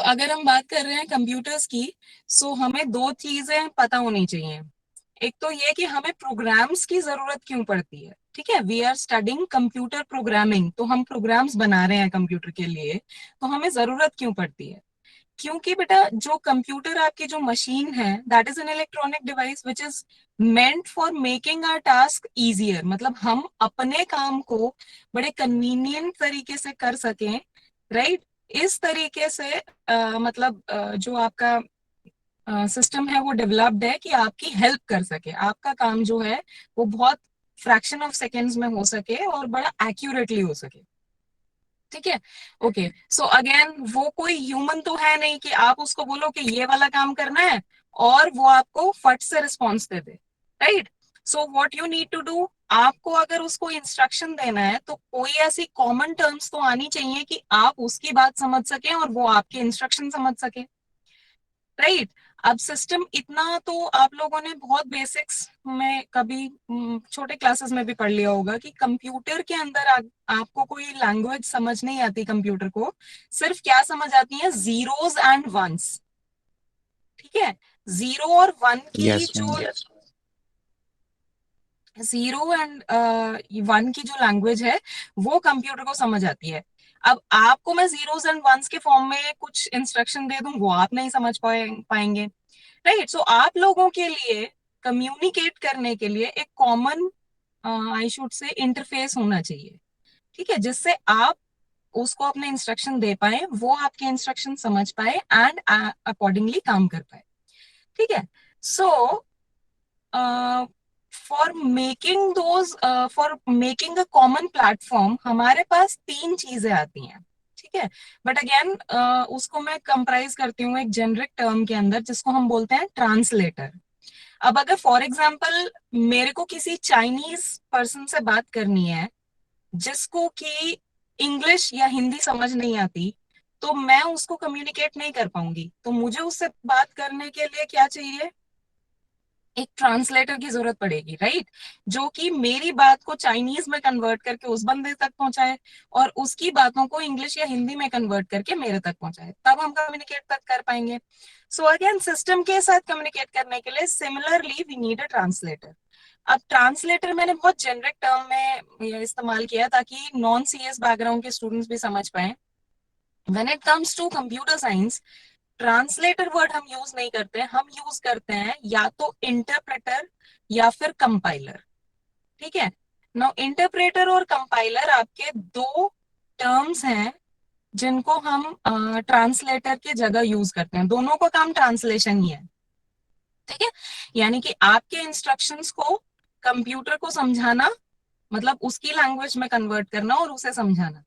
अगर हम बात कर रहे हैं कंप्यूटर्स की, सो हमें दो चीजें पता होनी चाहिए। एक तो ये कि हमें प्रोग्राम्स की जरूरत क्यों पड़ती है। ठीक है, we are studying computer programming, तो हम प्रोग्राम्स बना रहे हैं कंप्यूटर के लिए, तो हमें जरूरत क्यों पड़ती है। क्योंकि बेटा जो कंप्यूटर आपकी जो मशीन है, that is an electronic device which is meant for making our task easier. मतलब हम अपने काम को बड़े कन्वीनियंट तरीके से कर सकें, राइट। इस तरीके से मतलब जो आपका सिस्टम है वो डेवलप्ड है कि आपकी हेल्प कर सके, आपका काम जो है वो बहुत फ्रैक्शन ऑफ सेकेंड्स में हो सके और बड़ा एक्यूरेटली हो सके। ठीक है, ओके। सो अगेन वो कोई ह्यूमन तो है नहीं कि आप उसको बोलो कि ये वाला काम करना है और वो आपको फट से रिस्पॉन्स दे दे, right. So what you need to do, आपको अगर उसको इंस्ट्रक्शन देना है तो कोई ऐसी कॉमन टर्म्स तो आनी चाहिए कि आप उसकी बात समझ सके और वो आपके इंस्ट्रक्शन समझ सके, राइट। अब सिस्टम इतना तो आप लोगों ने बहुत बेसिक्स में कभी छोटे क्लासेस में भी पढ़ लिया होगा कि कंप्यूटर के अंदर आपको कोई लैंग्वेज समझ नहीं आती, कंप्यूटर को सिर्फ क्या समझ आती है, जीरोस एंड वंस। ठीक है, जीरो और वन की यस जो मैम। जीरो एंड वन की जो लैंग्वेज है वो कंप्यूटर को समझ आती है। अब आपको मैं जीरोस एंड वंस के फॉर्म में कुछ इंस्ट्रक्शन दे दूं, वो आप नहीं समझ पाएंगे, राइट। सो आप लोगों के लिए कम्युनिकेट करने के लिए एक common, I should say, interface होना चाहिए। ठीक है, जिससे आप उसको अपने इंस्ट्रक्शन दे पाए, वो आपके इंस्ट्रक्शन समझ पाए एंड अकॉर्डिंगली काम कर पाए। ठीक है, so for making those for making a common platform हमारे पास तीन चीजें आती हैं। ठीक है, बट अगेन उसको मैं कंप्राइज करती हूँ एक जेनरिक टर्म के अंदर जिसको हम बोलते हैं ट्रांसलेटर। अब अगर फॉर एग्जाम्पल मेरे को किसी चाइनीज पर्सन से बात करनी है जिसको कि इंग्लिश या हिंदी समझ नहीं आती, तो मैं उसको कम्युनिकेट नहीं कर पाऊंगी। तो मुझे उससे बात करने के लिए क्या चाहिए, एक ट्रांसलेटर की जरूरत पड़ेगी, राइट। जो कि मेरी बात को चाइनीज में कन्वर्ट करके उस बंदे तक पहुंचाए और उसकी बातों को इंग्लिश या हिंदी में कन्वर्ट करके मेरे तक पहुंचाए, तब हम कम्युनिकेट तक कर पाएंगे। सो अगेन सिस्टम के साथ कम्युनिकेट करने के लिए similarly we need a translator. अब ट्रांसलेटर मैंने बहुत जेनरिक टर्म में ये इस्तेमाल किया ताकि नॉन सीएस बैकग्राउंड के स्टूडेंट्स भी समझ पाए। When it comes to computer science, translator word हम यूज नहीं करते, हम यूज करते हैं या तो इंटरप्रेटर या फिर कंपाइलर। ठीक है, नाउ इंटरप्रेटर और कंपाइलर आपके दो टर्म्स हैं जिनको हम ट्रांसलेटर के जगह यूज करते हैं। दोनों का काम ट्रांसलेशन ही है। ठीक है, यानी कि आपके इंस्ट्रक्शंस को कंप्यूटर को समझाना, मतलब उसकी लैंग्वेज में कन्वर्ट करना और उसे समझाना।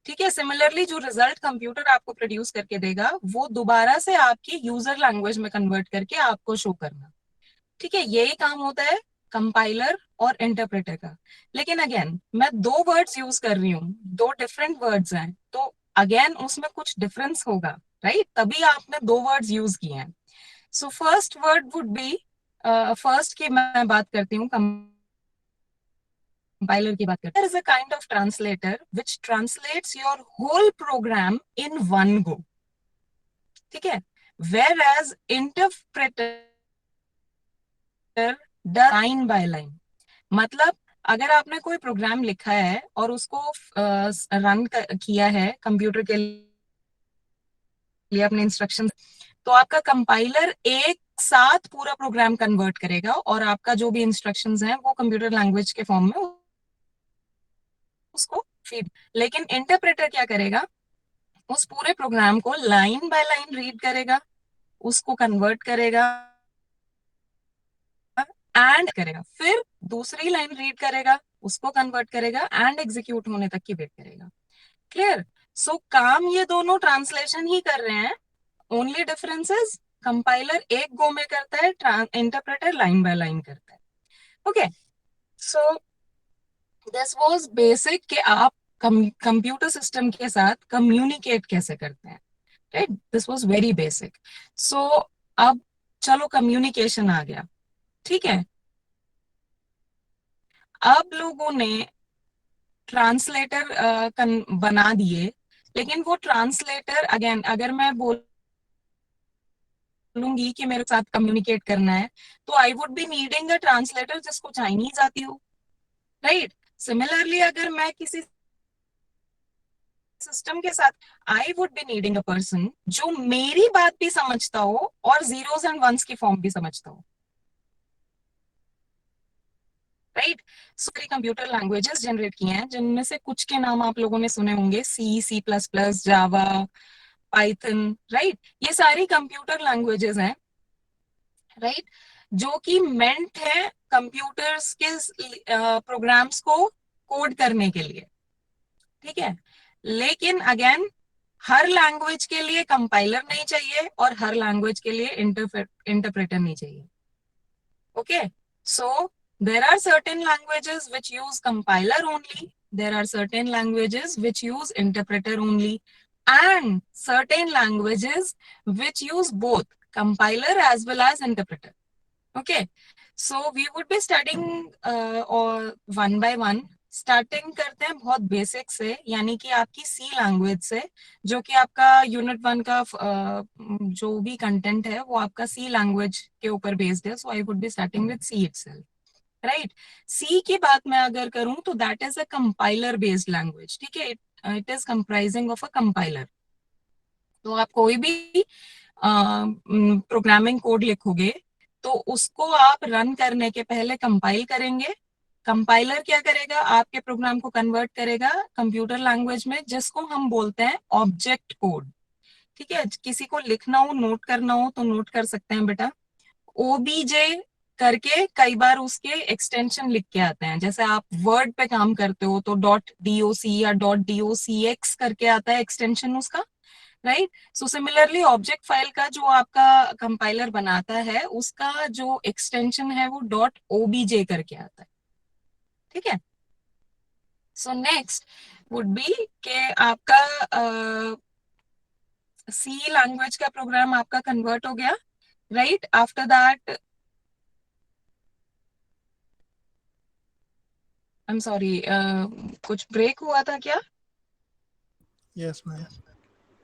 ठीक है, सिमिलरली जो रिजल्ट कंप्यूटर आपको प्रोड्यूस करके देगा वो दोबारा से आपकी यूजर लैंग्वेज में कन्वर्ट करके आपको शो करना। ठीक है, यही काम होता है कंपाइलर और इंटरप्रेटर का। लेकिन अगेन मैं दो वर्ड्स यूज कर रही हूँ, दो डिफरेंट वर्ड्स हैं, तो अगेन उसमें कुछ डिफरेंस होगा, राइट। तभी आपने दो वर्ड्स यूज किए हैं। So first word would be, first की मैं बात करती हूँ, कंपाइलर की बात करते हैं, is a kind of translator which translates your whole program in one go. ठीक है, whereas interpreter line by line. मतलब अगर आपने कोई प्रोग्राम लिखा है और उसको रन किया है कंप्यूटर के लिए अपने इंस्ट्रक्शन, तो आपका कंपाइलर एक साथ पूरा प्रोग्राम कन्वर्ट करेगा और आपका जो भी इंस्ट्रक्शंस हैं वो कंप्यूटर लैंग्वेज के फॉर्म में उसको फीड। लेकिन इंटरप्रेटर क्या करेगा, उस पूरे प्रोग्राम को लाइन बाय लाइन रीड करेगा, उसको कन्वर्ट करेगा एंड करेगा, फिर दूसरी लाइन रीड करेगा, उसको कन्वर्ट करेगा एंड एग्जीक्यूट होने तक की वेट करेगा। क्लियर। सो काम ये दोनों ट्रांसलेशन ही कर रहे हैं, ओनली डिफरेंस इज कंपाइलर एक गो में करता है, इंटरप्रेटर लाइन बाय लाइन करता है। Okay, so this was basic कि आप कंप्यूटर सिस्टम के साथ कम्युनिकेट कैसे करते हैं, right. This was very basic. So अब चलो कम्युनिकेशन आ गया। ठीक है, अब लोगों ने ट्रांसलेटर बना दिए, लेकिन वो ट्रांसलेटर अगेन अगर मैं बोलूं बोलूंगी कि मेरे साथ कम्युनिकेट करना है, तो I would be needing a translator जिसको चाइनीज आती हो, राइट। सिमिलरली अगर मैं किसी सिस्टम के साथ, I would be needing a person जो मेरी बात भी समझता हो और जीरोस एंड वंस की फॉर्म भी समझता हो, राइट। सारी कंप्यूटर लैंग्वेजेस जनरेट किए हैं जिनमें से कुछ के नाम आप लोगों ने सुने होंगे, सी, सी प्लस प्लस, जावा, पाइथन, राइट। ये सारी कंप्यूटर लैंग्वेजेस हैं, राइट, जो कि मेंट है कंप्यूटर्स के प्रोग्राम्स को कोड करने के लिए, ठीक है। लेकिन अगेन, हर लैंग्वेज के लिए कंपाइलर नहीं चाहिए और हर लैंग्वेज के लिए इंटरप्रेटर नहीं चाहिए, okay. So there are certain languages which use compiler only, there are certain languages which use interpreter only, and certain languages which use both compiler as well as interpreter, okay. So we would be studying or one by one. Starting करते हैं बहुत basic से, यानी कि आपकी सी language से, जो कि आपका यूनिट 1 का जो भी कंटेंट है वो आपका सी लैंग्वेज के ऊपर बेस्ड है, so I would be starting with C itself, right. C की बात मैं अगर करूं तो that is a compiler based language, ठीक है। It is comprising of a compiler. तो आप कोई भी प्रोग्रामिंग कोड लिखोगे तो उसको आप रन करने के पहले कंपाइल करेंगे। कंपाइलर क्या करेगा, आपके प्रोग्राम को कन्वर्ट करेगा कंप्यूटर लैंग्वेज में, जिसको हम बोलते हैं ऑब्जेक्ट कोड, ठीक है। किसी को लिखना हो, नोट करना हो तो नोट कर सकते हैं बेटा, ओबीजे करके कई बार उसके एक्सटेंशन लिख के आते हैं। जैसे आप वर्ड पे काम करते हो तो डॉट डीओसी या डॉट डीओसीएक्स करके आता है एक्सटेंशन उसका, right. So similarly object file का जो आपका कंपाइलर बनाता है उसका जो एक्सटेंशन है वो डॉट ओबीजे करके आता है, ठीक है। सो नेक्स्ट वुड बी के आपका सी लैंग्वेज का प्रोग्राम आपका कन्वर्ट हो गया, right. After that, I am sorry, कुछ ब्रेक हुआ था क्या? Yes, ma'am.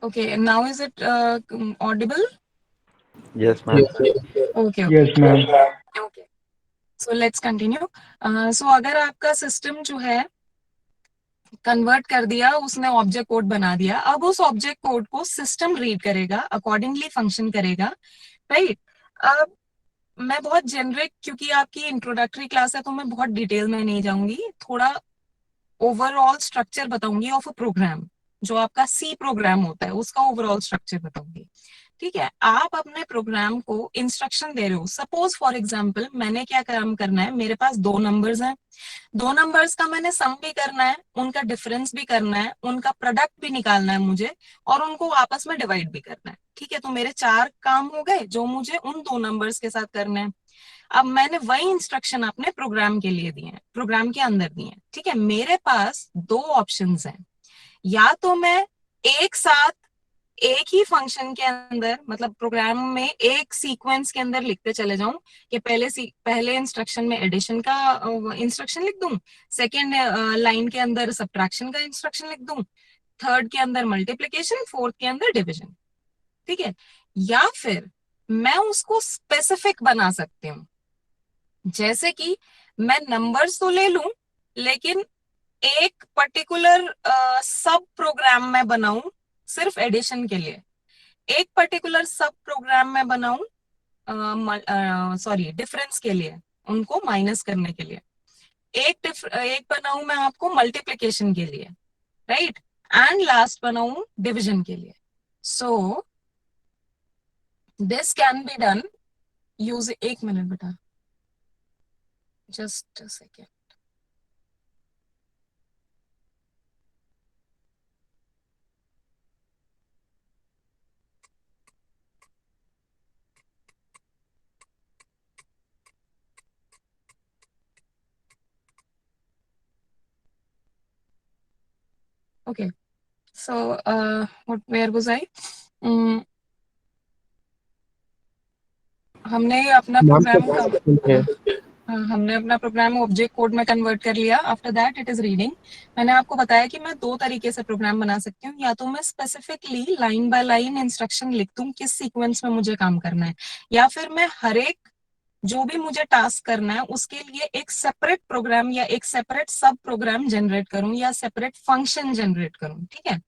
Okay, now is it audible? Yes, ma'am. Yes, yes, okay okay yes, ma'am. Okay, so let's continue. So अगर आपका सिस्टम जो है कन्वर्ट कर दिया, उसने ऑब्जेक्ट कोड बना दिया, अब उस ऑब्जेक्ट कोड को सिस्टम रीड करेगा, अकॉर्डिंगली फंक्शन करेगा, राइट। अब मैं बहुत जेनरिक, क्योंकि आपकी इंट्रोडक्टरी क्लास है तो मैं बहुत डिटेल में नहीं जाऊंगी, थोड़ा ओवरऑल स्ट्रक्चर बताऊंगी ऑफ अ प्रोग्राम। जो आपका सी प्रोग्राम होता है उसका ओवरऑल स्ट्रक्चर बताऊंगी, ठीक है। आप अपने प्रोग्राम को इंस्ट्रक्शन दे रहे हो, सपोज फॉर एग्जांपल मैंने क्या काम करना है, मेरे पास दो नंबर्स हैं, दो नंबर्स का मैंने सम भी करना है, उनका डिफरेंस भी करना है, उनका प्रोडक्ट भी निकालना है मुझे, और उनको आपस में डिवाइड भी करना है, ठीक है। तो मेरे 4 काम हो गए जो मुझे उन दो नंबर्स के साथ करने हैं। अब मैंने वही इंस्ट्रक्शन अपने प्रोग्राम के लिए दिए हैं, प्रोग्राम के अंदर दिए हैं, ठीक है। मेरे पास दो ऑप्शंस हैं, या तो मैं एक साथ एक ही फंक्शन के अंदर, मतलब प्रोग्राम में एक सीक्वेंस के अंदर लिखते चले जाऊं, कि पहले इंस्ट्रक्शन में एडिशन का इंस्ट्रक्शन लिख दूं, सेकेंड लाइन के अंदर सब्ट्रैक्शन का इंस्ट्रक्शन लिख दूं, थर्ड के अंदर मल्टीप्लीकेशन, फोर्थ के अंदर डिविजन, ठीक है। या फिर मैं उसको स्पेसिफिक बना सकती हूँ, जैसे कि मैं नंबर्स तो ले लूं लेकिन एक पर्टिकुलर सब प्रोग्राम में बनाऊं सिर्फ एडिशन के लिए, एक पर्टिकुलर सब प्रोग्राम में बनाऊं सॉरी डिफरेंस के लिए, उनको माइनस करने के लिए, एक बनाऊं मैं आपको मल्टीप्लिकेशन के लिए, राइट, एंड लास्ट बनाऊं डिवीजन के लिए। So this can be done use, एक मिनट बेटा, just second. Okay, so what, where was I? हमने अपना Ma'am, प्रोग्राम का, सुनिए, हमने अपना प्रोग्राम ऑब्जेक्ट कोड में कन्वर्ट कर लिया. After that it is reading. मैंने आपको बताया कि मैं दो तरीके से प्रोग्राम बना सकती हूँ. या तो मैं specifically line by line instruction लिख दूं किस सीक्वेंस में मुझे काम करना है, या फिर मैं हर एक जो भी मुझे टास्क करना है उसके लिए एक सेपरेट प्रोग्राम या एक सेपरेट सब प्रोग्राम जनरेट करूं या सेपरेट फंक्शन जनरेट करूं. ठीक है.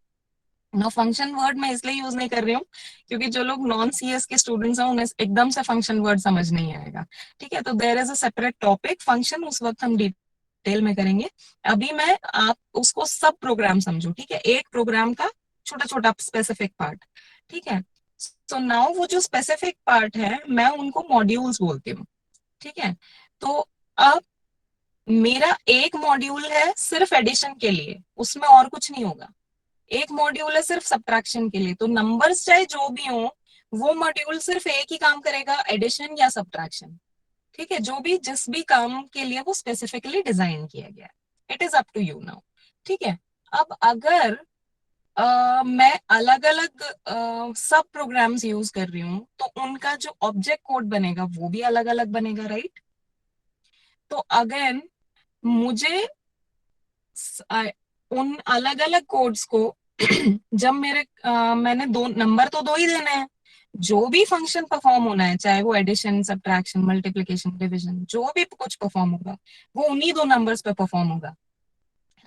नो, फंक्शन वर्ड मैं इसलिए यूज नहीं कर रही हूँ क्योंकि जो लोग नॉन सीएस के स्टूडेंट्स हैं उन्हें एकदम से फंक्शन वर्ड समझ नहीं आएगा. ठीक है. तो there is a separate topic function, उस वक्त हम डिटेल में करेंगे. अभी मैं आप उसको सब प्रोग्राम समझो. ठीक है. एक प्रोग्राम का छोटा छोटा स्पेसिफिक पार्ट. ठीक है. सो नाउ वो जो स्पेसिफिक पार्ट है मैं उनको मॉड्यूल्स बोलती हूँ. ठीक है. तो अब मेरा एक मॉड्यूल है सिर्फ एडिशन के लिए, उसमें और कुछ नहीं होगा. एक मॉड्यूल है सिर्फ सब्ट्रैक्शन के लिए, तो नंबर्स चाहे जो भी हो वो मॉड्यूल सिर्फ एक ही काम करेगा, एडिशन या सब्ट्रैक्शन. ठीक है. जो भी जिस भी काम के लिए वो स्पेसिफिकली डिजाइन किया गया. It is up to you now. ठीक है. अब अगर मैं अलग अलग सब प्रोग्राम्स यूज कर रही हूँ तो उनका जो ऑब्जेक्ट कोड बनेगा वो भी अलग अलग बनेगा. राइट. तो अगेन मुझे उन अलग अलग कोड्स को जब मैंने दो नंबर तो दो ही देने हैं. जो भी फंक्शन परफॉर्म होना है, चाहे वो एडिशन, सब्ट्रैक्शन, मल्टीप्लिकेशन, डिवीजन, जो भी कुछ परफॉर्म होगा वो उन्हीं दो नंबर्स पे परफॉर्म होगा.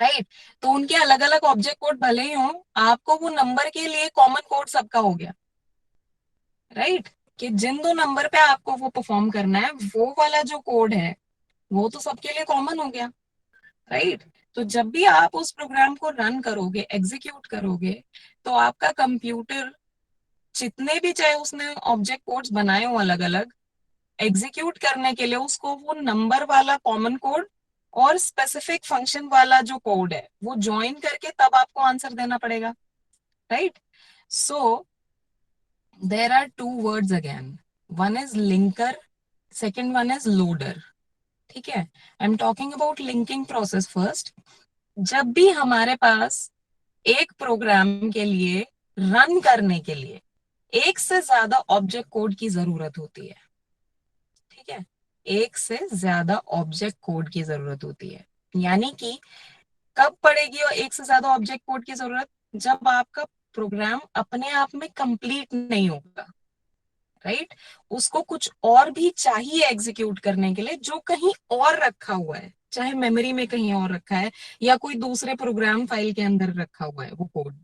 राइट. तो उनके अलग अलग ऑब्जेक्ट कोड भले ही हो, आपको वो नंबर के लिए कॉमन कोड सबका हो गया. राइट. कि जिन दो नंबर पे आपको वो परफॉर्म करना है वो वाला जो कोड है वो तो सबके लिए कॉमन हो गया. राइट. तो जब भी आप उस प्रोग्राम को रन करोगे, एग्जीक्यूट करोगे, तो आपका कंप्यूटर जितने भी चाहे उसने ऑब्जेक्ट कोड्स बनाए हो अलग अलग, एग्जीक्यूट करने के लिए उसको वो नंबर वाला कॉमन कोड और स्पेसिफिक फंक्शन वाला जो कोड है वो ज्वाइन करके तब आपको आंसर देना पड़ेगा. Right. So there are two words again. One is linker, second one is loader. ठीक है. I am talking about linking process first. जब भी हमारे पास एक प्रोग्राम के लिए रन करने के लिए एक से ज्यादा ऑब्जेक्ट कोड की जरूरत होती है. ठीक है. एक से ज्यादा ऑब्जेक्ट कोड की जरूरत होती है. यानी कि कब पड़ेगी और एक से ज्यादा ऑब्जेक्ट कोड की जरूरत? जब आपका प्रोग्राम अपने आप में कंप्लीट नहीं होगा. राइट. उसको कुछ और भी चाहिए एग्जीक्यूट करने के लिए जो कहीं और रखा हुआ है, चाहे मेमोरी में कहीं और रखा है या कोई दूसरे प्रोग्राम फाइल के अंदर रखा हुआ है वो कोड.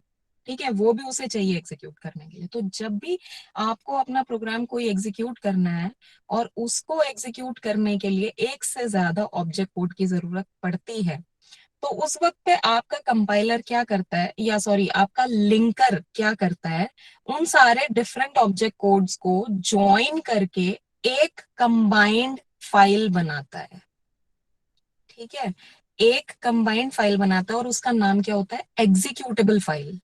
ठीक है. वो भी उसे चाहिए एग्जीक्यूट करने के लिए. तो जब भी आपको अपना प्रोग्राम कोई एग्जीक्यूट करना है और उसको एग्जीक्यूट करने के लिए एक से ज्यादा ऑब्जेक्ट कोड की जरूरत पड़ती है, तो उस वक्त पे आपका कंपाइलर क्या करता है, या सॉरी आपका लिंकर क्या करता है, उन सारे डिफरेंट ऑब्जेक्ट कोड्स को ज्वाइन करके एक कंबाइंड फाइल बनाता है. ठीक है. एक कंबाइंड फाइल बनाता है और उसका नाम क्या होता है? Executable file.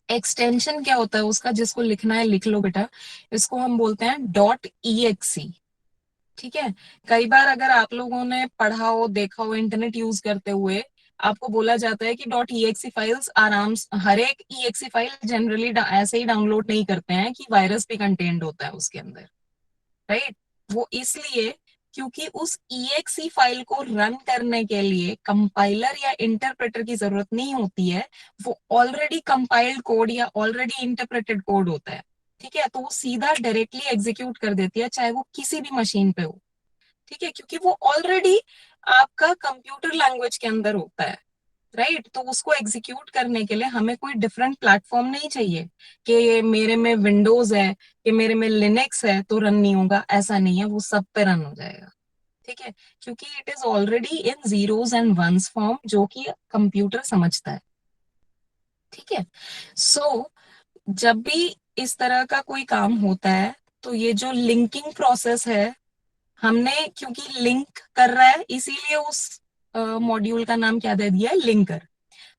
एक्सटेंशन क्या होता है उसका? जिसको लिखना है लिख लो बेटा. इसको हम बोलते हैं .exe. ठीक है. कई बार अगर आप लोगों ने पढ़ा हो, देखा हो इंटरनेट यूज करते हुए, आपको बोला जाता है कि .exe फाइल्स आराम से, हर एक exe फाइल जनरली ऐसे ही डाउनलोड नहीं करते हैं कि वायरस भी कंटेंट होता है उसके अंदर. राइट. वो इसलिए क्योंकि उस exe फाइल को रन करने के लिए कंपाइलर या इंटरप्रेटर की जरूरत नहीं होती है. वो ऑलरेडी कंपाइल्ड कोड या ऑलरेडी इंटरप्रेटेड कोड होता है. ठीक है. तो वो सीधा डायरेक्टली एग्जीक्यूट कर देती है चाहे वो किसी भी मशीन पे हो. ठीक है. क्योंकि वो ऑलरेडी आपका कंप्यूटर लैंग्वेज के अंदर होता है. राइट. तो उसको एग्जीक्यूट करने के लिए हमें कोई डिफरेंट प्लेटफॉर्म नहीं चाहिए कि मेरे में विंडोज है, कि मेरे में लिनक्स है तो रन नहीं होगा. ऐसा नहीं है, वो सब पे रन हो जाएगा. ठीक है. क्योंकि it is already in zeros and ones form जो कि कंप्यूटर समझता है. ठीक है. सो जब भी इस तरह का कोई काम होता है तो ये जो लिंकिंग प्रोसेस है, हमने क्योंकि लिंक कर रहा है इसीलिए उस मॉड्यूल का नाम क्या दे दिया है? लिंकर.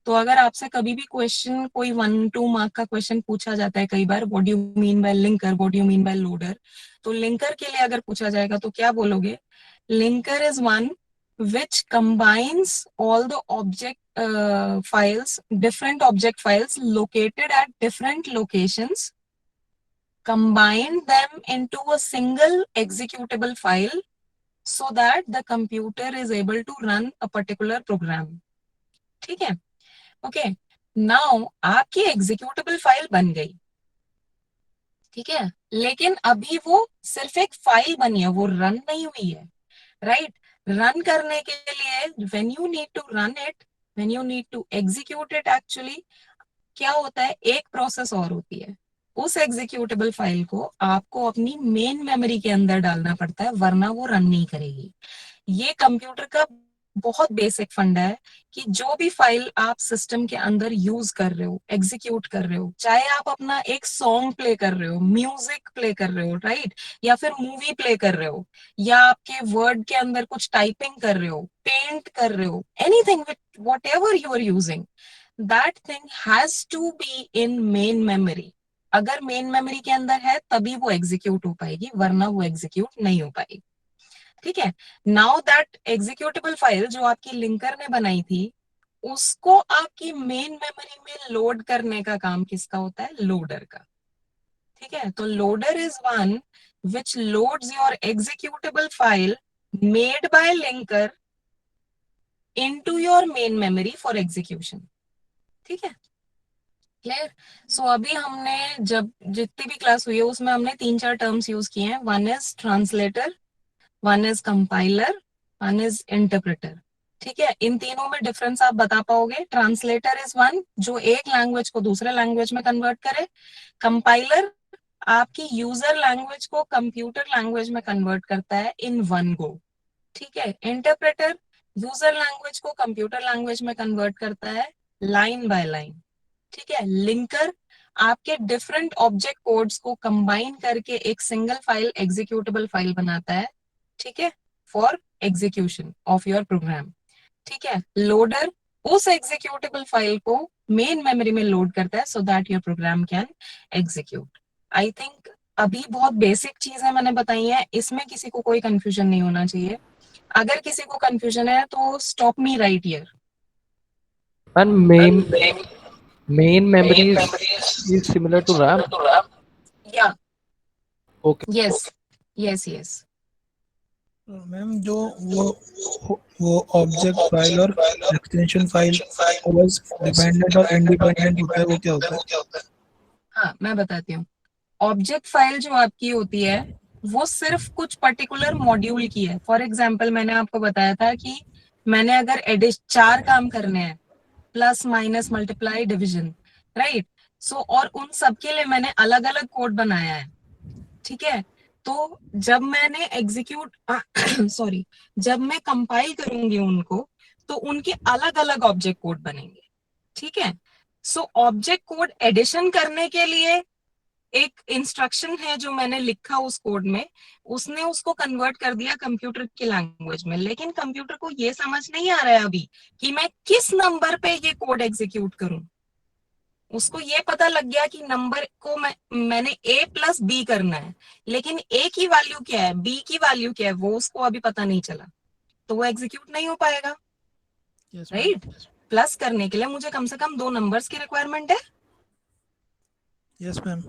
तो अगर आपसे कभी भी क्वेश्चन, कोई 1-2 मार्क का क्वेश्चन पूछा जाता है कई बार, what do you mean by linker, what do you mean by loader, तो लिंकर के लिए अगर पूछा जाएगा तो क्या बोलोगे? Linker is one which combines all the different object files located at different locations, combine them into a single executable file so that the computer is able to run a particular program. ठीक है? Okay, now आपकी executable file बन गई, ठीक है, लेकिन अभी वो सिर्फ एक फाइल बनी है, वो रन नहीं हुई है, राइट? रन करने के लिए when you need to run it, when you need to execute it, actually क्या होता है, एक प्रोसेस और होती है। उस एग्जीक्यूटेबल फाइल को आपको अपनी मेन मेमोरी के अंदर डालना पड़ता है, वरना वो रन नहीं करेगी। ये कंप्यूटर का बहुत बेसिक फंडा है कि जो भी फाइल आप सिस्टम के अंदर यूज कर रहे हो, एग्जीक्यूट कर रहे हो, चाहे आप अपना एक सॉन्ग प्ले कर रहे हो, म्यूजिक प्ले कर रहे हो, राइट, या फिर मूवी प्ले कर रहे हो, या आपके वर्ड के अंदर कुछ टाइपिंग कर रहे हो, पेंट कर रहे हो, anything with whatever you are using, that thing has to be in main memory. अगर मेन मेमोरी के अंदर है तभी वो एग्जीक्यूट हो पाएगी, वरना वो एग्जीक्यूट नहीं हो पाएगी। ठीक है, नाउ दैट एग्जीक्यूटेबल फाइल जो आपकी लिंकर ने बनाई थी, उसको आपकी मेन मेमोरी में लोड करने का काम किसका होता है? लोडर का। ठीक है, तो loader is one which loads your executable file made by linker into your main memory for execution. ठीक है, क्लियर? सो अभी हमने जब जितनी भी क्लास हुई है उसमें हमने 3-4 टर्म्स यूज किए हैं। One is translator, one is compiler, one is interpreter. ठीक है, इन तीनों में डिफरेंस आप बता पाओगे? ट्रांसलेटर इज वन जो एक लैंग्वेज को दूसरे लैंग्वेज में कन्वर्ट करे। कंपाइलर आपकी यूजर लैंग्वेज को कंप्यूटर लैंग्वेज में कन्वर्ट करता है इन वन गो। ठीक है, इंटरप्रेटर यूजर लैंग्वेज को कंप्यूटर लैंग्वेज में कन्वर्ट करता है लाइन बाय लाइन। ठीक है, लिंकर आपके डिफरेंट ऑब्जेक्ट कोड्स को कंबाइन करके एक सिंगल फाइल, एग्जीक्यूटेबल फाइल बनाता है, ठीक है, for execution of your program. ठीक है, लोडर उस एग्जीक्यूटेबल फाइल को मेन मेमोरी में लोड करता है so that your program can execute. I think अभी बहुत बेसिक चीजें मैंने बताई हैं, इसमें किसी को कोई कंफ्यूजन नहीं होना चाहिए। अगर किसी को कंफ्यूजन है तो stop me right here. And main memory is similar to RAM. या Okay. Yes yes yes. Ma'am जो वो ऑब्जेक्ट फाइल और एक्सटेंशन फाइल ऑलवेज डिपेंडेंट और इंडिपेंडेंट होता है, वो क्या होता है? हाँ, मैं बताती हूँ। ऑब्जेक्ट फाइल जो आपकी होती है वो सिर्फ कुछ पर्टिकुलर मॉड्यूल की है। फॉर एग्जाम्पल मैंने आपको बताया था कि मैंने अगर एडिश 4 काम करने हैं, plus minus multiply division, right, so और उन सब के लिए मैंने अलग अलग कोड बनाया है। ठीक है, तो जब मैंने एग्जीक्यूट सॉरी जब मैं कंपाइल करूंगी उनको तो उनके अलग अलग ऑब्जेक्ट कोड बनेंगे। ठीक है, सो ऑब्जेक्ट कोड एडिशन करने के लिए एक इंस्ट्रक्शन है जो मैंने लिखा उस कोड में, उसने उसको कन्वर्ट कर दिया कंप्यूटर की लैंग्वेज में, लेकिन कंप्यूटर को ये समझ नहीं आ रहा है अभी कि मैं किस नंबर पे ये कोड एग्जीक्यूट करूं। उसको ये पता लग गया कि नंबर को मैंने a प्लस बी करना है, लेकिन a की वैल्यू क्या है, b की वैल्यू क्या है, वो उसको अभी पता नहीं चला, तो वो एग्जीक्यूट नहीं हो पाएगा। Yes, राइट, प्लस करने के लिए मुझे कम से कम 2 नंबर्स की रिक्वायरमेंट है। Yes ma'am.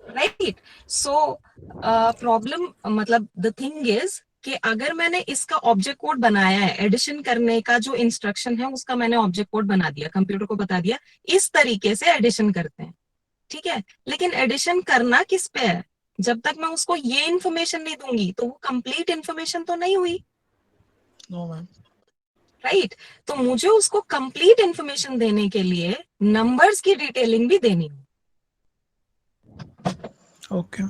Right, so problem मतलब द थिंग इज कि अगर मैंने इसका ऑब्जेक्ट कोड बनाया है, एडिशन करने का जो इंस्ट्रक्शन है उसका मैंने ऑब्जेक्ट कोड बना दिया, कंप्यूटर को बता दिया इस तरीके से एडिशन करते हैं। ठीक है, लेकिन एडिशन करना किस पे है? जब तक मैं उसको ये इन्फॉर्मेशन नहीं दूंगी तो वो कंप्लीट इन्फॉर्मेशन तो नहीं हुई। No ma'am. राइट, तो मुझे उसको कंप्लीट इन्फॉर्मेशन देने के लिए नंबर्स की डिटेलिंग भी देनी है। ओके।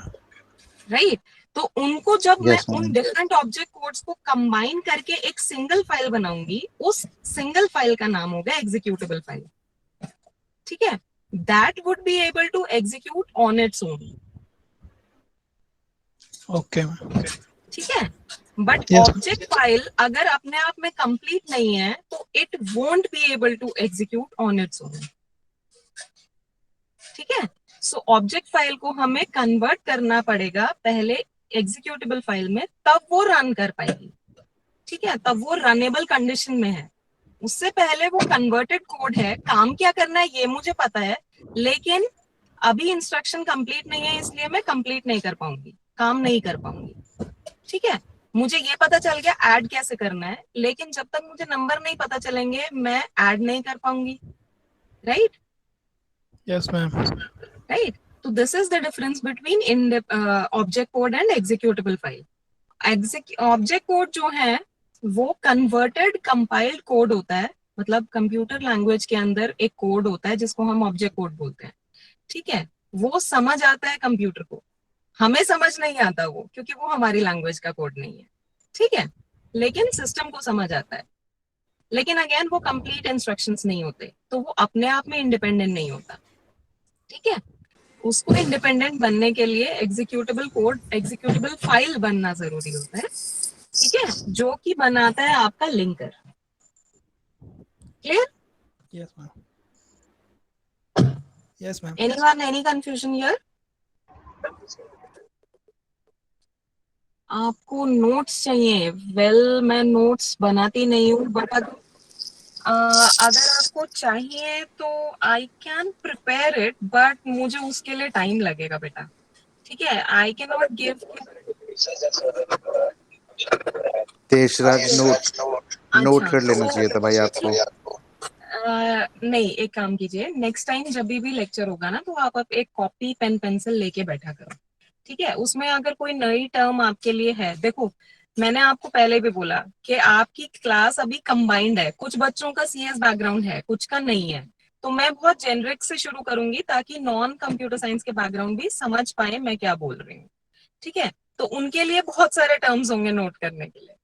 राइट, तो उनको जब मैं Yes, उन ma'am. डिफरेंट ऑब्जेक्ट कोड्स को कंबाइन करके एक सिंगल फाइल बनाऊंगी, उस सिंगल फाइल का नाम होगा एग्जीक्यूटेबल फाइल। ठीक है, that would be able to execute on its own. Okay ma'am. ठीक है, बट Yes. ऑब्जेक्ट फाइल अगर अपने आप में कंप्लीट नहीं है तो it won't be able to execute on its own. ठीक है, सो ऑब्जेक्ट फाइल को हमें कन्वर्ट करना पड़ेगा पहले एग्जीक्यूटेबल फाइल में, तब वो रन कर पाएगी। ठीक है, तब वो रनेबल कंडीशन में है। उससे पहले वो कन्वर्टेड कोड है, काम क्या करना है ये मुझे पता है, लेकिन अभी इंस्ट्रक्शन कंप्लीट नहीं है, इसलिए मैं कंप्लीट नहीं कर पाऊंगी, काम नहीं कर पाऊंगी। ठीक है, मुझे ये पता चल गया ऐड कैसे करना है, लेकिन जब तक मुझे नंबर नहीं पता चलेंगे मैं ऐड नहीं कर पाऊंगी, राइट? Yes ma'am. राइट, तो this is the difference between in object code and executable file. Object code जो है वो कन्वर्टेड कंपाइल्ड कोड होता है, मतलब कंप्यूटर लैंग्वेज के अंदर एक कोड होता है जिसको हम ऑब्जेक्ट कोड बोलते हैं, ठीक है? वो समझ आता है कंप्यूटर को, हमें समझ नहीं आता वो, क्योंकि वो हमारी लैंग्वेज का कोड नहीं है, ठीक है? लेकिन सिस्टम को समझ आता है। लेकिन अगेन वो कंप्लीट इंस्ट्रक्शंस नहीं होते, तो वो अपने आप में इंडिपेंडेंट नहीं होता, ठीक है? उसको इंडिपेंडेंट बनने के लिए एग्जीक्यूटेबल कोड, एग्जीक्यूटेबल फाइल बनना जरूरी होता है, ठीक है? जो कि बनाता है आपका linker. Clear? Yes ma'am. Yes ma'am. Anyone, any confusion here? आपको नोट्स चाहिए? वेल, मैं नोट्स बनाती नहीं हूँ, बट अगर आपको चाहिए तो I can prepare it, but मुझे उसके लिए टाइम लगेगा बेटा, ठीक है? I can not give. Tejraj note note अच्छा, कर लेना चाहिए था भाई तो आपको। नहीं, एक काम कीजिए, नेक्स्ट टाइम जब भी लेक्चर होगा ना, तो आप एक कॉपी पेन पेंसिल लेके बैठा करो, ठीक है? उसमें अगर कोई नई टर्म आपके लिए है, देखो मैंने आपको पहले भी बोला कि आपकी क्लास अभी कंबाइंड है, कुछ बच्चों का सीएस बैकग्राउंड है, कुछ का नहीं है, तो मैं बहुत जेनरिक से शुरू करूंगी ताकि नॉन कंप्यूटर साइंस के बैकग्राउंड भी समझ पाए मैं क्या बोल रही हूँ, ठीक है? तो उनके लिए बहुत सारे टर्म्स होंगे नोट करने के लिए,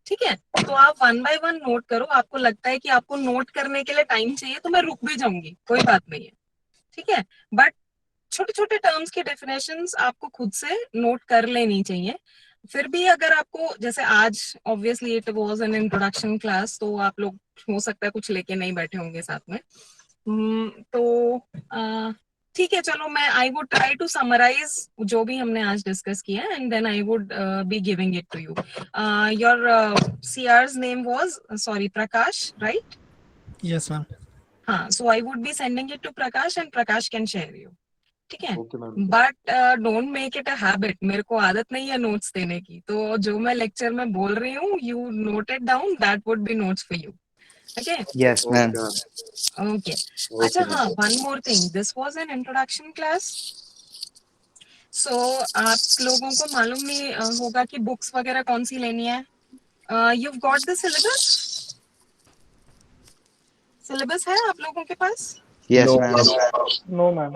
ठीक है? तो आप वन बाय वन नोट करो। आपको लगता है कि आपको नोट करने के लिए टाइम चाहिए तो मैं रुक भी जाऊंगी, कोई बात नहीं है, ठीक है? बट छोटे छोटे टर्म्स की डेफिनेशंस आपको खुद से नोट कर लेनी चाहिए। फिर भी अगर आपको, जैसे आज obviously it was an introduction class, तो आप लोग हो सकता है कुछ लेके नहीं बैठे होंगे साथ में। तो ठीक है, चलो मैं I would try to summarise जो भी हमने आज डिस्कस किया, and then I would be giving it to you. Your CR's name was, sorry, Prakash, right? Yes ma'am. हाँ, so I would be sending it to Prakash and Prakash can share you, ठीक है? Okay ma'am. But don't make it a habit, मेरे को आदत नहीं है notes देने की, तो जो मैं लेक्चर में बोल रही हूँ you note it down, that would be notes for you, okay? Yes ma'am. Okay. अच्छा हाँ, one more thing, this was an introduction class, so आप लोगों को मालूम नहीं होगा कि बुक्स वगैरह कौन सी लेनी है। You got the syllabus? Syllabus है आप लोगों के पास? Yes ma'am. No ma'am.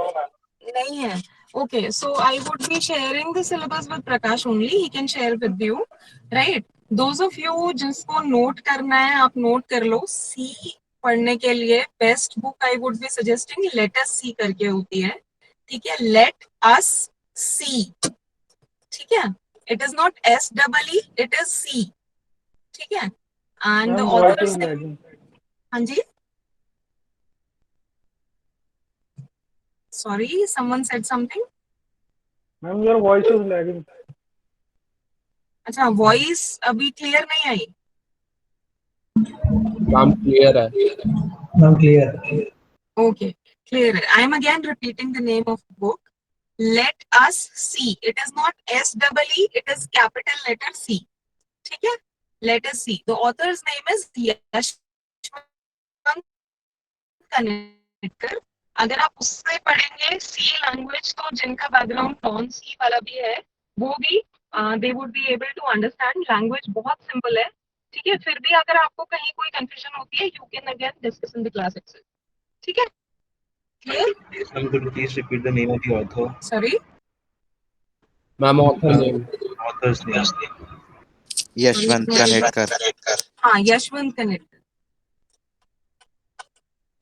नहीं है? Okay, so I would be sharing the syllabus with Prakash only, he can share with you, right? Those of you जिसको नोट करना है आप नोट कर लो। सी पढ़ने के लिए best book I would be suggesting let us C करके होती है, ठीक है? लेट अस सी, ठीक है? It is not SEE, it is C, ठीक है? एंड ऑथर्स, हाँ जी, sorry, someone said something. Ma'am your voice is lagging. अच्छा, वॉइस अभी क्लियर नहीं आई? काम क्लियर है। Ma'am clear. Okay, clear. I am again repeating the name of the book. Let us see. It is not SEE, it is capital letter C. ठीक है? Let us see. The author's name is Yashwant कनिटकर। अगर आप उससे पढ़ेंगे सी language, तो जिनका background non सी वाला भी है वो भी they would be able to understand. Language बहुत सिंपल है, ठीक है? फिर भी अगर आपको कहीं कोई कंफ्यूजन होती है, you can again discuss in the class itself, ठीक है? Clear? Ma'am, could you please repeat the name of the author? Sorry, ma'am author name. Author's name. Yashwant Kanetkar. हाँ, Yashwant Kanetkar.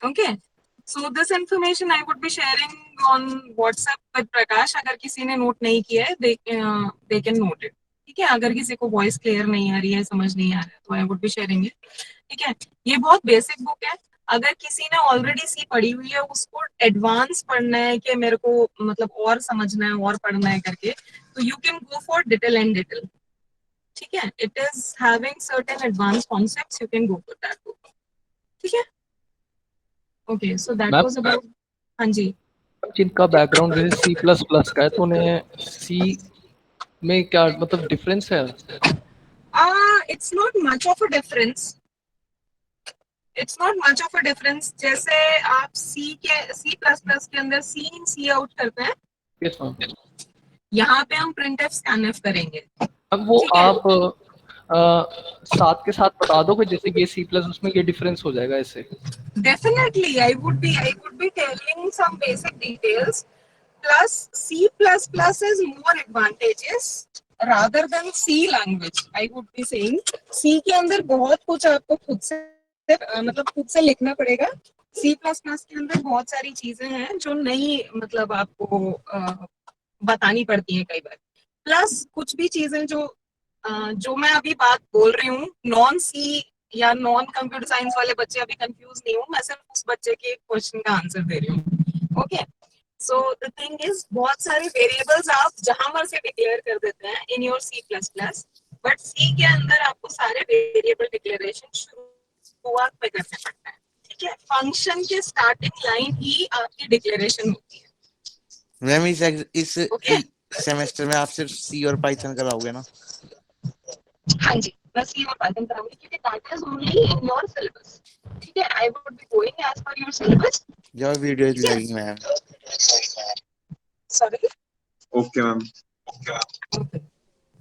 Okay, so this information I would be sharing on WhatsApp with Prakash. अगर किसी ने note नहीं किया है, they can note it, ठीक है? अगर किसी को वॉइस क्लियर नहीं आ रही है, समझ नहीं आ रहा है, तो I would be sharing it, ठीक है? ये बहुत बेसिक बुक है। अगर किसी ने ऑलरेडी सी पढ़ी हुई है, उसको एडवांस पढ़ना है कि मेरे को मतलब और समझना है और पढ़ना है करके, तो you can go for detail and detail, ठीक है? It is having certain advance concepts, you can go for that book, ठीक है? Okay, so that ma'am was about, हाँ जी। जिनका बैकग्राउंड जैसे C++ का है तो उन्हें सी में क्या मतलब डिफरेंस है? it's not much of a difference. It's not much of a difference. जैसे आप C++ के अंदर C in C out करते हैं, Yes, ma'am. यहाँ पे हम printf scanf करेंगे. अब वो ठीक है. आप साथ के साथ बता दो कि जैसे ये C प्लस उसमें ये डिफरेंस हो जाएगा ऐसे. Definitely, I would be telling some basic details. Plus, C++ is more advantageous rather than C language. I would be saying C के अंदर बहुत कुछ आपको खुद से मतलब खुद से लिखना पड़ेगा. C++ के अंदर बहुत सारी चीजें हैं जो नहीं मतलब आपको बतानी पड़ती हैं कई बार. प्लस कुछ भी चीजें जो मैं अभी बात बोल रही हूँ, नॉन सी या नॉन कंप्यूटर साइंस वाले बच्चे अभी कंफ्यूज नहीं हूँ, मैं सिर्फ उस बच्चे के क्वेश्चन का आंसर दे रही हूँ. Okay, so the thing is बहुत सारे वेरिएबल्स आप जहां मर से डिक्लेयर कर देते हैं इन योर C++, बट सी के अंदर आपको सारे वेरिएबल डिक्लेरेशन शुरुआत में करना पड़ता है. ठीक है, फंक्शन के स्टार्टिंग लाइन ही आपकी डिक्लेरेशन होती है. मैम इस ओके, सेमेस्टर में आप सिर्फ सी और पाइथन कराओगे ना? हाँ जी, मैं सी और पाइथन कराऊंगी क्योंकि that is only in your syllabus. ठीक है, I would be going as per your syllabus. Your video is lagging ma'am. Sorry. Okay ma'am.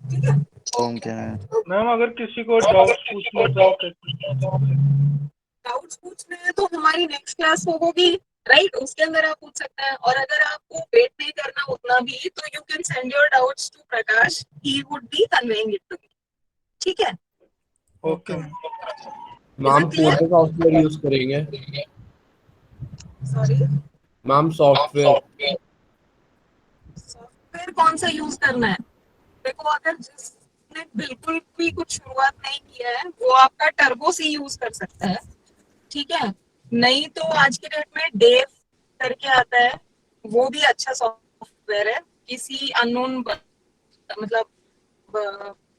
ठीक है, ओम क्या है? मैम अगर किसी को डाउट्स पूछने तो आप डाउट्स पूछने हैं तो हमारी नेक्स्ट क्लास होगी, राइट? उसके अंदर आप पूछ सकते हैं. और अगर आपको वेट नहीं करना उतना भी, तो you can send your doubts to Prakash, he would be conveying it to me. ठीक है. Okay ma'am. मैम कौन सा सॉफ्टवेयर यूज करेंगे? सॉरी, मैम सॉफ्टवेयर सॉफ्टवेयर कौन सा यूज करना है? देखो, अगर जिसने बिल्कुल भी कुछ शुरुआत नहीं किया है वो आपका टर्बो सी यूज कर सकता है. ठीक है, नहीं तो आज के डेट में डेव करके आता है, वो भी अच्छा सॉफ्टवेयर है किसी अननोन मतलब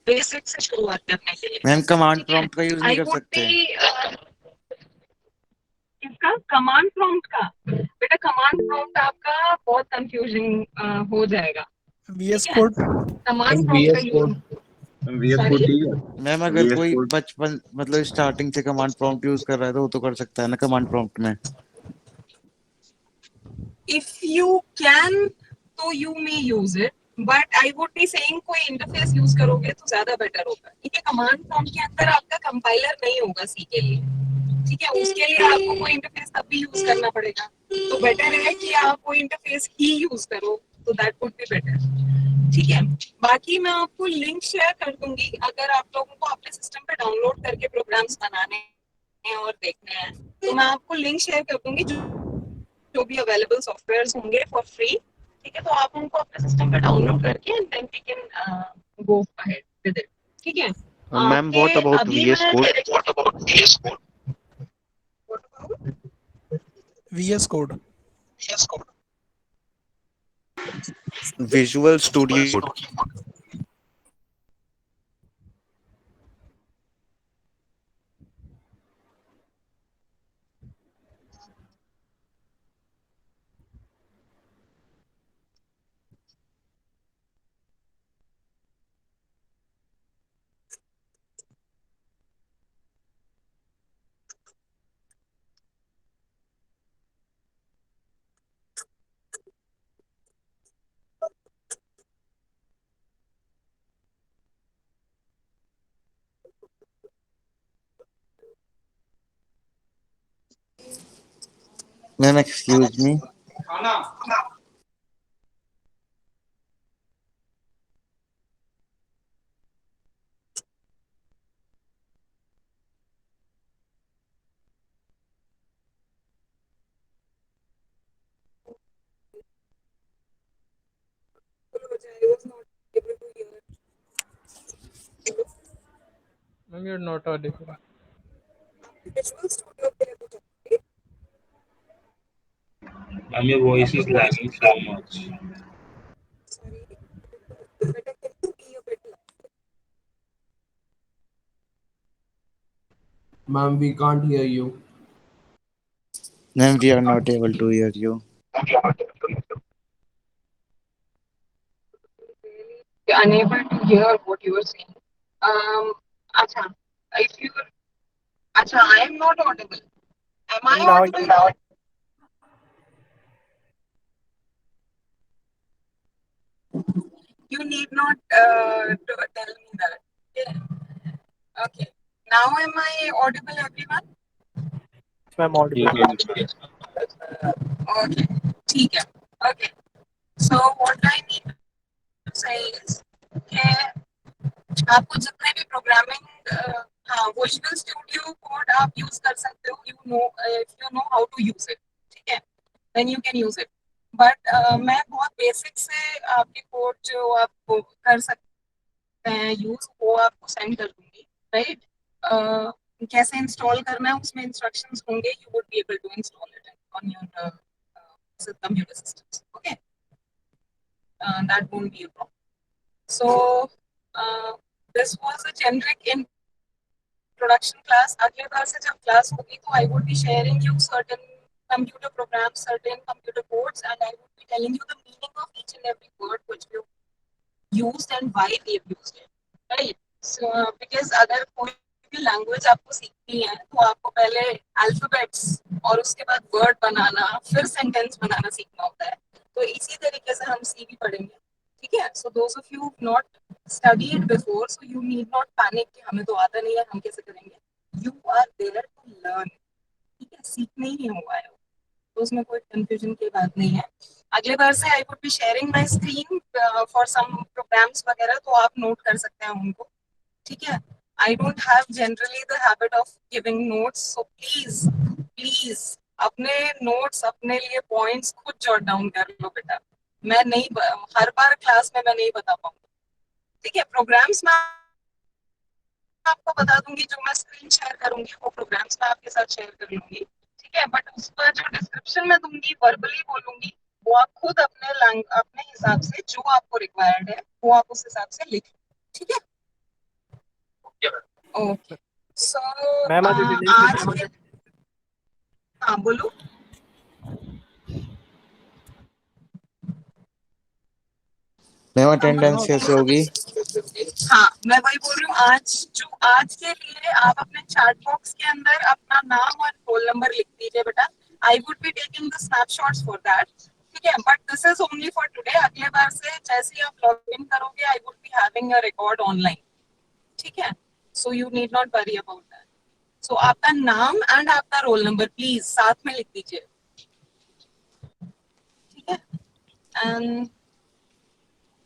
बेसिक से शुरुआत करने के लिए. मैम कमांड ठीक है, प्रॉम्प्ट का यूज नहीं आई कर वुड सकते? बी इसका कमांड प्रॉम्प्ट का, बेटा कमांड प्रॉम्प्ट आपका बहुत कंफ्यूजिंग हो जाएगा. VS code. कमांड प्रॉम्प्ट का VS use. Ma'am VS code Sorry? ठीक है. मैम अगर VS कोई कोड. बचपन मतलब स्टार्टिंग से कमांड प्रॉम्प्ट यूज कर रहा है तो वो तो कर सकता है ना कमांड प्रॉम्प्ट में. If you can, तो you may use it, but I would be saying कोई इंटरफेस यूज करोगे तो ज्यादा बेटर होगा. ठीक है, कमांड प्रॉम्प्ट के अंदर आपका कंपाइलर नहीं होगा सी के लिए. ठीक है, उसके लिए आपको कोई इंटरफेस तब भी यूज करना पड़ेगा. तो बेटर है कि आप कोई इंटरफेस ही यूज करो, तो दैट वुड बी बेटर. ठीक है, बाकी मैं आपको लिंक शेयर कर दूंगी अगर आप लोगों को अपने सिस्टम पे डाउनलोड करके प्रोग्राम्स बनाने हैं और देखने हैं, तो मैं आपको लिंक शेयर कर दूंगी जो भी अवेलेबल सॉफ्टवेयर्स होंगे फॉर फ्री. ठीक है, तो आप उनको अपने सिस्टम पे डाउनलोड करके and then we can go ahead with it. ठीक है, मैम व्हाट अबाउट अभी VS code? VS code. Visual studio code. Ma'am excuse me. Ma'am you're not audible. Ma'am, your voice is lagging so much. Ma'am we can't hear you. Ma'am we are not able to hear you. unable to hear what you are saying. अच्छा, if you, अच्छा, I am not audible. Am I Now audible now? You need not to tell me that. Yeah. Okay. Now am I audible, everyone? I'm audible. Yes, ma'am. Okay. ठीक है. Okay. So what I need to say is कि आपको जितने भी programming, हाँ, visual studio code आप use कर सकते हो, you know, if you know how to use it, ठीक है, then you can use it. But मैं बहुत बेसिक से आपके कोड जो आप कर सकते हैं यूज, वो आपको सेंड कर दूंगी, राइट. कैसे इंस्टॉल करना है उसमें इंस्ट्रक्शंस होंगे, you would be able to install it on your computer systems. Okay, that won't be a problem. So this was a generic introduction class. अगले बार से जब क्लास होगी तो I would be sharing you certain computer programs, certain computer codes, and I would be telling you the meaning of each and every word which we used and why we have used it. Right? So because अगर कोई भी language आपको सीखनी है तो आपको पहले alphabets और उसके बाद वर्ड बनाना, फिर सेंटेंस बनाना सीखना होता है. तो इसी तरीके से हम सी भी पढ़ेंगे, ठीक है. So those of you not studied before, so you need not panic कि हमें तो आता नहीं है, हम कैसे करेंगे. You are there to learn, ठीक है, सीखने ही हुआ है, तो उसमें कोई कंफ्यूजन की बात नहीं है. अगले बार से I would be sharing my screen for some programs वगैरह, तो आप नोट कर सकते हैं उनको, ठीक है. I don't have generally the habit of giving notes, so please please अपने नोट्स, अपने लिए पॉइंट्स खुद जॉट डाउन कर लो बेटा. मैं नहीं, हर बार क्लास में मैं नहीं बता पाऊंगी, ठीक है. प्रोग्राम्स में आपको बता दूंगी, जो मैं स्क्रीन शेयर करूंगी वो प्रोग्राम्स में आपके साथ शेयर कर लूंगी, ठीक है. बट उस पर जो डिस्क्रिप्शन में दूंगी, वर्बली बोलूंगी, वो आप खुद अपने हिसाब से जो आपको रिक्वायर्ड है वो आप उस हिसाब से लिख लो, ठीक है. ओके, सो मैम आज आज के, हाँ बोलो. मैम हाँ अटेंडेंस कैसे होगी? हाँ, मैं वही बोल रही हूँ. आज के लिए आप अपने चैट बॉक्स के अंदर अपना नाम और रोल नंबर लिख दीजिए बेटा. I would be taking the snapshots for that, ठीक है. But this is only for today. अगले बार से जैसे ही आप लॉग इन करोगे, I would be having a record online, ठीक है. So you need not worry about that. So आपका नाम एंड आपका रोल नंबर प्लीज साथ में लिख दीजिए, ठीक है. एंड